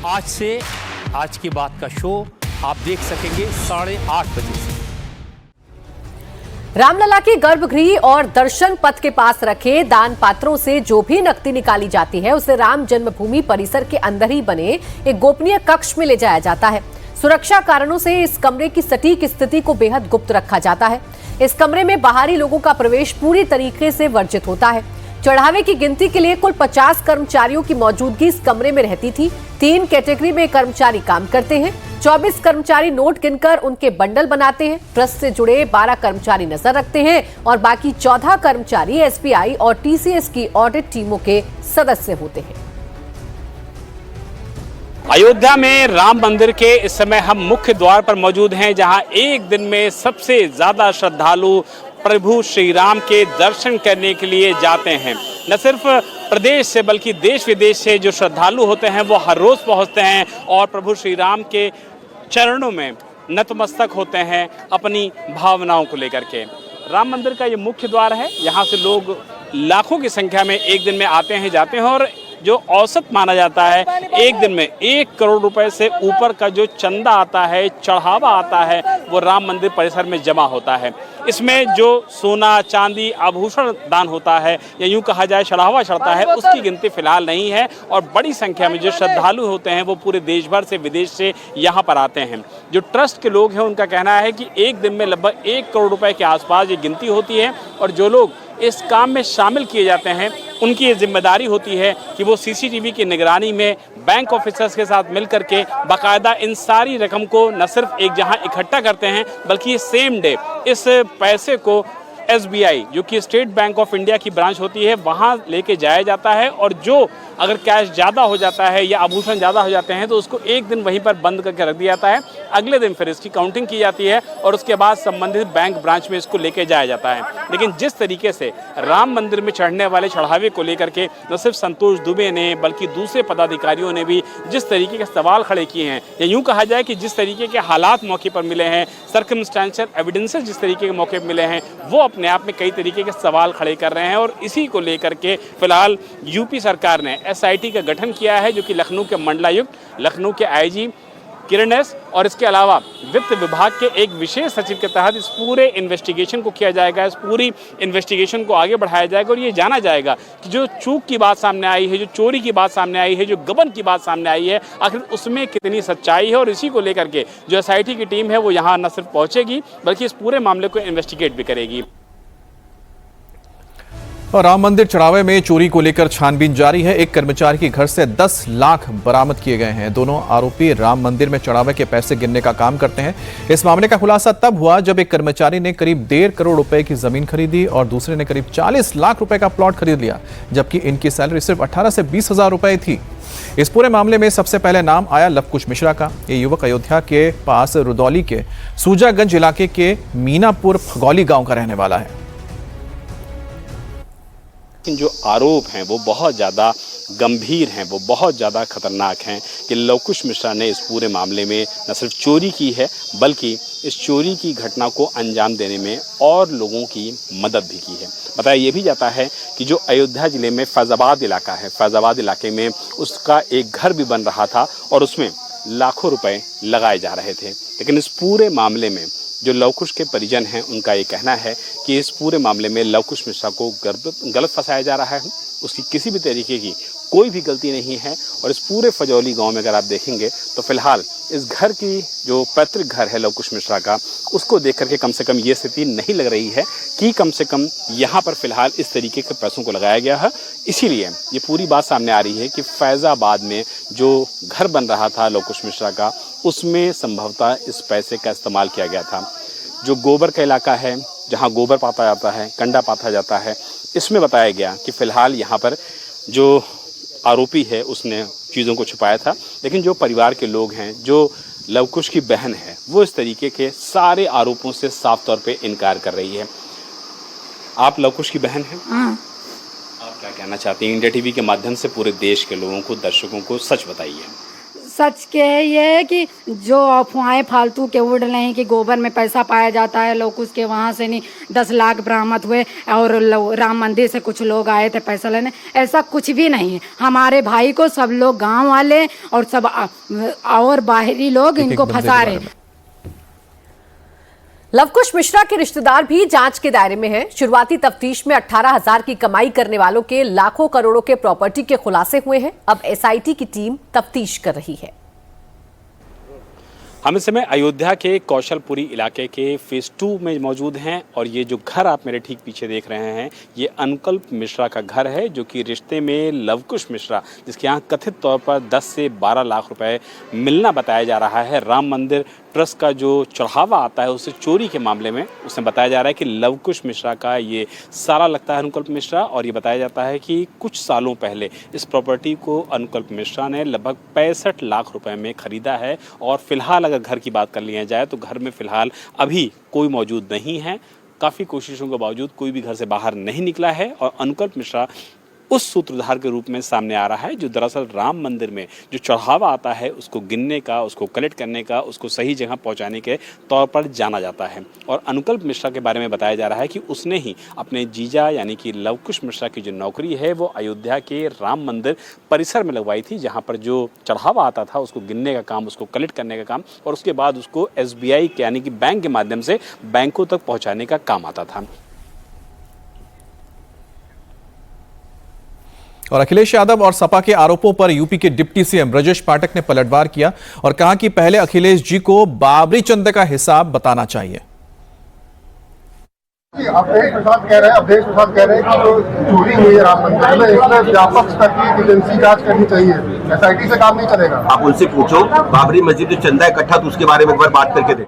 आज से आज की बात का शो आप देख सकेंगे 8:30 बजे से। रामलला के गर्भगृह और दर्शन पथ के पास रखे दान पात्रों से जो भी नकदी निकाली जाती है उसे राम जन्मभूमि परिसर के अंदर ही बने एक गोपनीय कक्ष में ले जाया जाता है। सुरक्षा कारणों से इस कमरे की सटीक स्थिति को बेहद गुप्त रखा जाता है। इस कमरे में बाहरी लोगों का प्रवेश पूरी तरीके से वर्जित होता है। चढ़ावे की गिनती के लिए कुल 50 कर्मचारियों की मौजूदगी इस कमरे में रहती थी। 3 कैटेगरी में कर्मचारी काम करते हैं। 24 कर्मचारी नोट गिनकर उनके बंडल बनाते हैं। ट्रस्ट से जुड़े 12 कर्मचारी नजर रखते हैं और बाकी 14 कर्मचारी एसबीआई और टीसीएस की ऑडिट टीमों के सदस्य होते हैं। अयोध्या में राम मंदिर के इस समय हम मुख्य द्वार पर मौजूद हैं, जहां एक दिन में सबसे ज्यादा श्रद्धालु प्रभु श्री राम के दर्शन करने के लिए जाते हैं। न सिर्फ प्रदेश से बल्कि देश विदेश से जो श्रद्धालु होते हैं वो हर रोज पहुंचते हैं और प्रभु श्री राम के चरणों में नतमस्तक होते हैं अपनी भावनाओं को लेकर के। राम मंदिर का ये मुख्य द्वार है। यहाँ से लोग लाखों की संख्या में एक दिन में आते हैं जाते हैं और जो औसत माना जाता है एक दिन में 1 करोड़ रुपए से ऊपर का जो चंदा आता है, चढ़ावा आता है, वो राम मंदिर परिसर में जमा होता है। इसमें जो सोना चांदी आभूषण दान होता है या यूं कहा जाए चढ़ावा चढ़ता है उसकी गिनती फिलहाल नहीं है और बड़ी संख्या में जो श्रद्धालु होते हैं वो पूरे देश भर से विदेश से यहाँ पर आते हैं। जो ट्रस्ट के लोग हैं उनका कहना है कि एक दिन में लगभग 1 करोड़ रुपए के आसपास ये गिनती होती है और जो लोग इस काम में शामिल किए जाते हैं उनकी ये जिम्मेदारी होती है कि वो सीसीटीवी की निगरानी में बैंक ऑफिसर्स के साथ मिलकर के बाकायदा इन सारी रकम को न सिर्फ एक जहां इकट्ठा करते हैं बल्कि सेम डे इस पैसे को एसबीआई जो कि स्टेट बैंक ऑफ इंडिया की ब्रांच होती है वहां लेके जाया जाता है और जो अगर कैश ज़्यादा हो जाता है या आभूषण ज़्यादा हो जाते हैं तो उसको एक दिन वहीं पर बंद करके रख दिया जाता है। अगले दिन फिर इसकी काउंटिंग की जाती है और उसके बाद संबंधित बैंक ब्रांच में इसको लेके जाया जाता है। लेकिन जिस तरीके से राम मंदिर में चढ़ने वाले चढ़ावे को लेकर के न सिर्फ संतोष दुबे ने बल्कि दूसरे पदाधिकारियों ने भी जिस तरीके के सवाल खड़े किए हैं या यूँ कहा जाए कि जिस तरीके के हालात मौके पर मिले हैं, सर्कमस्टेंशियल एविडेंसेस जिस तरीके के मौके पर मिले हैं, वो अपने आप में कई तरीके के सवाल खड़े कर रहे हैं और इसी को लेकर के फिलहाल यूपी सरकार ने एसआईटी का गठन किया है जो कि लखनऊ के मंडलायुक्त, लखनऊ के आईजी किरण एस और इसके अलावा वित्त विभाग के एक विशेष सचिव के तहत इस पूरे इन्वेस्टिगेशन को किया जाएगा। इस पूरी इन्वेस्टिगेशन को आगे बढ़ाया जाएगा और ये जाना जाएगा कि जो चूक की बात सामने आई है, जो चोरी की बात सामने आई है, जो गबन की बात सामने आई है, आखिर उसमें कितनी सच्चाई है और इसी को लेकर के जो एसआईटी की टीम है वो यहाँ न सिर्फ पहुँचेगी बल्कि इस पूरे मामले को इन्वेस्टिगेट भी करेगी। और राम मंदिर चढ़ावे में चोरी को लेकर छानबीन जारी है। एक कर्मचारी के घर से 10 लाख बरामद किए गए हैं। दोनों आरोपी राम मंदिर में चढ़ावे के पैसे गिनने का काम करते हैं। इस मामले का खुलासा तब हुआ जब एक कर्मचारी ने करीब 1.5 करोड़ रुपए की जमीन खरीदी और दूसरे ने करीब 40 लाख रुपए का प्लॉट खरीद लिया, जबकि इनकी सैलरी सिर्फ 18 से 20 हजार रुपए थी। इस पूरे मामले में सबसे पहले नाम आया लवकुश मिश्रा का। ये युवक अयोध्या के पास रुदौली के सूजागंज इलाके के मीनापुर फगौली गांव का रहने वाला है। लेकिन जो आरोप हैं वो बहुत ज़्यादा गंभीर हैं, वो बहुत ज़्यादा खतरनाक हैं कि लवकुश मिश्रा ने इस पूरे मामले में न सिर्फ चोरी की है बल्कि इस चोरी की घटना को अंजाम देने में और लोगों की मदद भी की है। बताया ये भी जाता है कि जो अयोध्या ज़िले में फैज़ाबाद इलाका है, फैज़ाबाद इलाके में उसका एक घर भी बन रहा था और उसमें लाखों रुपए लगाए जा रहे थे। लेकिन इस पूरे मामले में जो लवकुश के परिजन हैं उनका ये कहना है कि इस पूरे मामले में लवकुश मिश्रा को गलत फंसाया जा रहा है। उसकी किसी भी तरीके की कोई भी गलती नहीं है और इस पूरे फजौली गांव में अगर आप देखेंगे तो फिलहाल इस घर की जो पैतृक घर है लवकुश मिश्रा का, उसको देख करके कम से कम ये स्थिति नहीं लग रही है कि कम से कम यहाँ पर फिलहाल इस तरीके के पैसों को लगाया गया है। इसीलिए ये पूरी बात सामने आ रही है कि फैज़ाबाद में जो घर बन रहा था लवकुश मिश्रा का, उसमें संभवतः इस पैसे का इस्तेमाल किया गया था। जो गोबर का इलाका है, जहाँ गोबर पाता जाता है, कंडा पाता जाता है, इसमें बताया गया कि फ़िलहाल यहाँ पर जो आरोपी है उसने चीज़ों को छुपाया था। लेकिन जो परिवार के लोग हैं, जो लवकुश की बहन है, वो इस तरीके के सारे आरोपों से साफ तौर पे इनकार कर रही है। आप लवकुश की बहन हैं? आप क्या कहना चाहती हैं? इंडिया टीवी के माध्यम से पूरे देश के लोगों को, दर्शकों को सच बताइए। सच के ये है कि जो अफवाहें फालतू के उड़ रहे हैं कि गोबर में पैसा पाया जाता है, लोग उसके वहाँ से नहीं 10 लाख बरामद हुए और राम मंदिर से कुछ लोग आए थे पैसा लेने, ऐसा कुछ भी नहीं है। हमारे भाई को सब लोग गांव वाले और सब और बाहरी लोग इनको फंसा रहे हैं। लवकुश मिश्रा के रिश्तेदार भी जांच के दायरे में हैं। शुरुआती तफ्तीश में 18,000 की कमाई करने वालों के लाखों करोड़ों के प्रॉपर्टी के खुलासे हुए हैं। अब एसआईटी की टीम तफ्तीश कर रही है। हम इस समय अयोध्या के कौशलपुरी इलाके के फेज 2 में मौजूद हैं और ये जो घर आप मेरे ठीक पीछे देख रहे हैं ये अनुकल्प मिश्रा का घर है, जो कि रिश्ते में लवकुश मिश्रा, जिसके यहाँ कथित तौर पर 10 से 12 लाख रुपए मिलना बताया जा रहा है। राम मंदिर ट्रस्ट का जो चढ़ावा आता है उससे चोरी के मामले में उसने बताया जा रहा है कि लवकुश मिश्रा का ये साला लगता है अनुकल्प मिश्रा, और ये बताया जाता है कि कुछ सालों पहले इस प्रॉपर्टी को अनुकल्प मिश्रा ने लगभग 65 लाख रुपए में खरीदा है। और फिलहाल अगर घर की बात कर लिया जाए तो घर में फिलहाल अभी कोई मौजूद नहीं है। काफ़ी कोशिशों के बावजूद कोई भी घर से बाहर नहीं निकला है और अनुकल्प मिश्रा उस सूत्रधार के रूप में सामने आ रहा है जो दरअसल राम मंदिर में जो चढ़ावा आता है उसको गिनने का, उसको कलेक्ट करने का, उसको सही जगह पहुंचाने के तौर पर जाना जाता है। और अनुकल्प मिश्रा के बारे में बताया जा रहा है कि उसने ही अपने जीजा यानी कि लवकुश मिश्रा की जो नौकरी है वो अयोध्या के राम मंदिर परिसर में लगवाई थी, जहाँ पर जो चढ़ावा आता था उसको गिनने का काम, उसको कलेक्ट करने का काम और उसके बाद उसको SBI यानी कि बैंक के माध्यम से बैंकों तक पहुँचाने का काम आता था। और अखिलेश यादव और सपा के आरोपों पर यूपी के डिप्टी सीएम ब्रजेश पाठक ने पलटवार किया और कहा कि पहले अखिलेश जी को बाबरी चंद का हिसाब बताना चाहिए। अवधेश प्रसाद कह रहे हैं कि जो चोरी हुई है राम मंदिर में इसमें व्यापक स्तर की एजेंसी जांच करनी चाहिए, SIT से काम नहीं चलेगा। आप उनसे पूछो बाबरी मस्जिद जो चंदा इकट्ठा तो उसके बारे में एक बार बात करके दें।